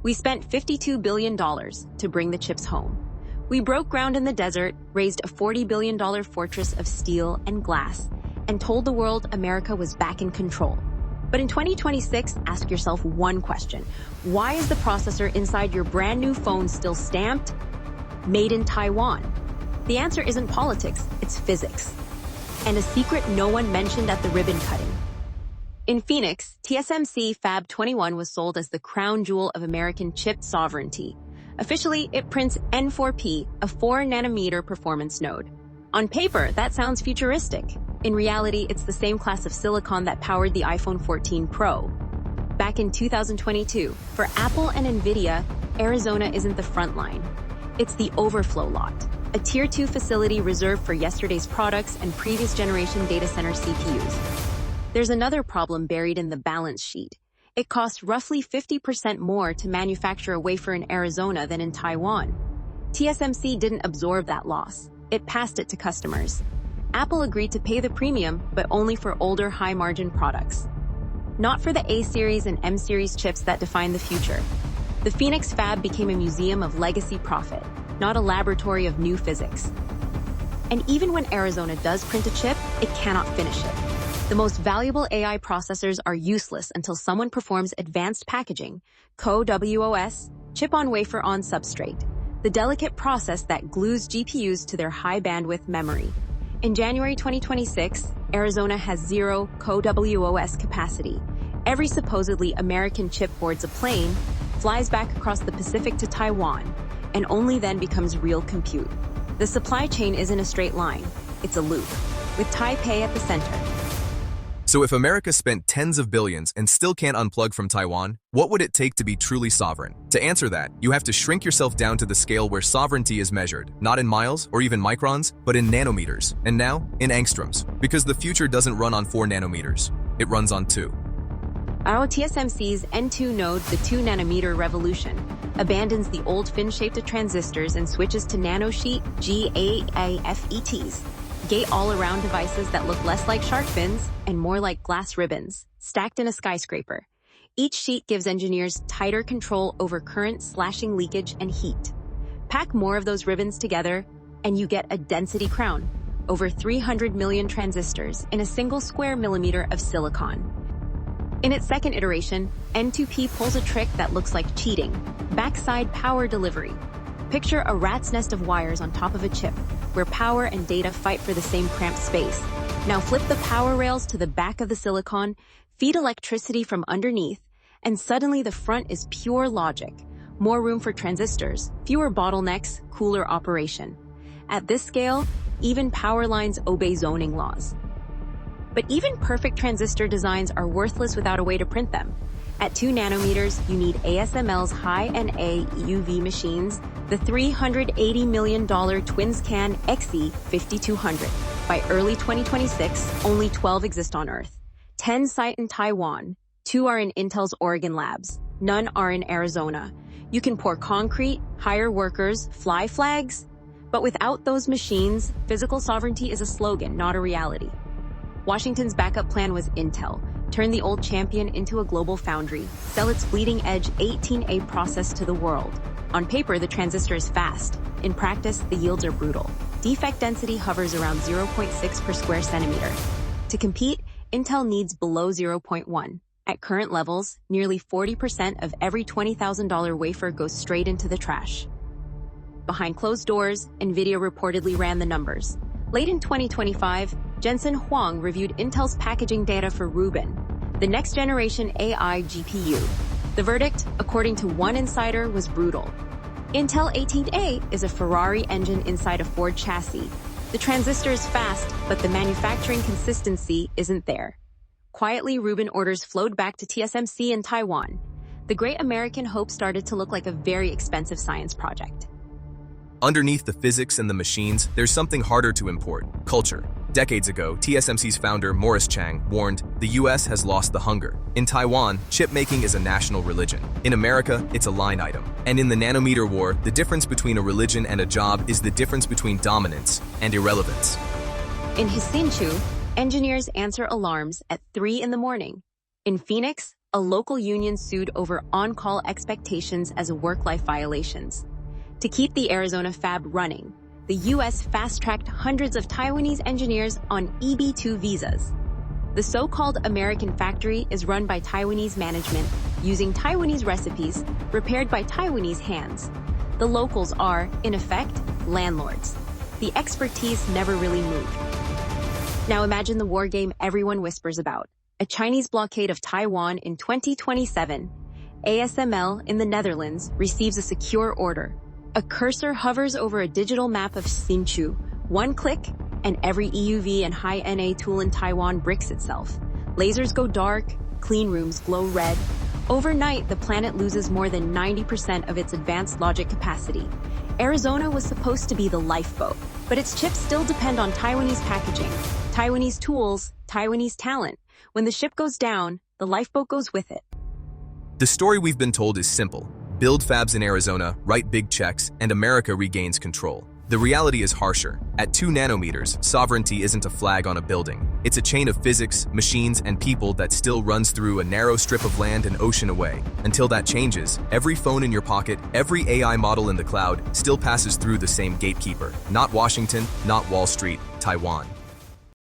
We spent $52 billion to bring the chips home. We broke ground in the desert, raised a $40 billion fortress of steel and glass, and told the world America was back in control. But in 2026, ask yourself one question. Why is the processor inside your brand new phone still stamped Made in Taiwan? The answer isn't politics, it's physics. And a secret no one mentioned at the ribbon cutting. In Phoenix, TSMC Fab 21 was sold as the crown jewel of American chip sovereignty. Officially, it prints N4P, a 4-nanometer performance node. On paper, that sounds futuristic. In reality, it's the same class of silicon that powered the iPhone 14 Pro. Back in 2022, for Apple and Nvidia, Arizona isn't the front line. It's the overflow lot, a Tier 2 facility reserved for yesterday's products and previous generation data center CPUs. There's another problem buried in the balance sheet. It costs roughly 50% more to manufacture a wafer in Arizona than in Taiwan. TSMC didn't absorb that loss. It passed it to customers. Apple agreed to pay the premium, but only for older high-margin products. Not for the A-series and M-series chips that define the future. The Phoenix Fab became a museum of legacy profit, not a laboratory of new physics. And even when Arizona does print a chip, it cannot finish it. The most valuable AI processors are useless until someone performs advanced packaging, CoWoS, chip-on-wafer-on-substrate, the delicate process that glues GPUs to their high-bandwidth memory. In January 2026, Arizona has zero CoWoS capacity. Every supposedly American chip boards a plane, flies back across the Pacific to Taiwan, and only then becomes real compute. The supply chain isn't a straight line, it's a loop, with Taipei at the center. So if America spent tens of billions and still can't unplug from Taiwan, what would it take to be truly sovereign? To answer that, you have to shrink yourself down to the scale where sovereignty is measured, not in miles or even microns, but in nanometers, and now in angstroms, because the future doesn't run on 4 nanometers, it runs on 2. Our TSMC's N2 node, the 2-nanometer revolution, abandons the old fin-shaped transistors and switches to nanosheet GAAFETs, gate-all-around devices that look less like shark fins and more like glass ribbons, stacked in a skyscraper. Each sheet gives engineers tighter control over current, slashing leakage, and heat. Pack more of those ribbons together, and you get a density crown, over 300 million transistors in a single square millimeter of silicon. In its second iteration, N2P pulls a trick that looks like cheating, backside power delivery. Picture a rat's nest of wires on top of a chip, where power and data fight for the same cramped space. Now flip the power rails to the back of the silicon, feed electricity from underneath, and suddenly the front is pure logic. More room for transistors, fewer bottlenecks, cooler operation. At this scale, even power lines obey zoning laws. But even perfect transistor designs are worthless without a way to print them. At 2 nanometers, you need ASML's high-NA EUV machines, the $380 million TWINSCAN XE5200. By early 2026, only 12 exist on Earth. 10 site in Taiwan, 2 are in Intel's Oregon labs, none are in Arizona. You can pour concrete, hire workers, fly flags, but without those machines, physical sovereignty is a slogan, not a reality. Washington's backup plan was Intel. Turn the old champion into a global foundry, sell its bleeding-edge 18A process to the world. On paper, the transistor is fast. In practice, the yields are brutal. Defect density hovers around 0.6 per square centimeter. To compete, Intel needs below 0.1. At current levels, nearly 40% of every $20,000 wafer goes straight into the trash. Behind closed doors, Nvidia reportedly ran the numbers. Late in 2025, Jensen Huang reviewed Intel's packaging data for Rubin, the next-generation AI GPU. The verdict, according to one insider, was brutal. Intel 18A is a Ferrari engine inside a Ford chassis. The transistor is fast, but the manufacturing consistency isn't there. Quietly, Rubin orders flowed back to TSMC in Taiwan. The great American hope started to look like a very expensive science project. Underneath the physics and the machines, there's something harder to import: culture. Decades ago, TSMC's founder, Morris Chang, warned, the US has lost the hunger. In Taiwan, chip making is a national religion. In America, it's a line item. And in the nanometer war, the difference between a religion and a job is the difference between dominance and irrelevance. In Hisinchu, engineers answer alarms at 3 in the morning. In Phoenix, a local union sued over on-call expectations as work-life violations. To keep the Arizona fab running, the U.S. fast-tracked hundreds of Taiwanese engineers on EB-2 visas. The so-called American factory is run by Taiwanese management, using Taiwanese recipes, repaired by Taiwanese hands. The locals are, in effect, landlords. The expertise never really moved. Now imagine the war game everyone whispers about. A Chinese blockade of Taiwan in 2027. ASML in the Netherlands receives a secure order. A cursor hovers over a digital map of Hsinchu. One click, and every EUV and high-NA tool in Taiwan bricks itself. Lasers go dark, clean rooms glow red. Overnight, the planet loses more than 90% of its advanced logic capacity. Arizona was supposed to be the lifeboat, but its chips still depend on Taiwanese packaging, Taiwanese tools, Taiwanese talent. When the ship goes down, the lifeboat goes with it. The story we've been told is simple. Build fabs in Arizona, write big checks, and America regains control. The reality is harsher. At 2 nanometers, sovereignty isn't a flag on a building. It's a chain of physics, machines, and people that still runs through a narrow strip of land and ocean away. Until that changes, every phone in your pocket, every AI model in the cloud still passes through the same gatekeeper. Not Washington, not Wall Street, Taiwan.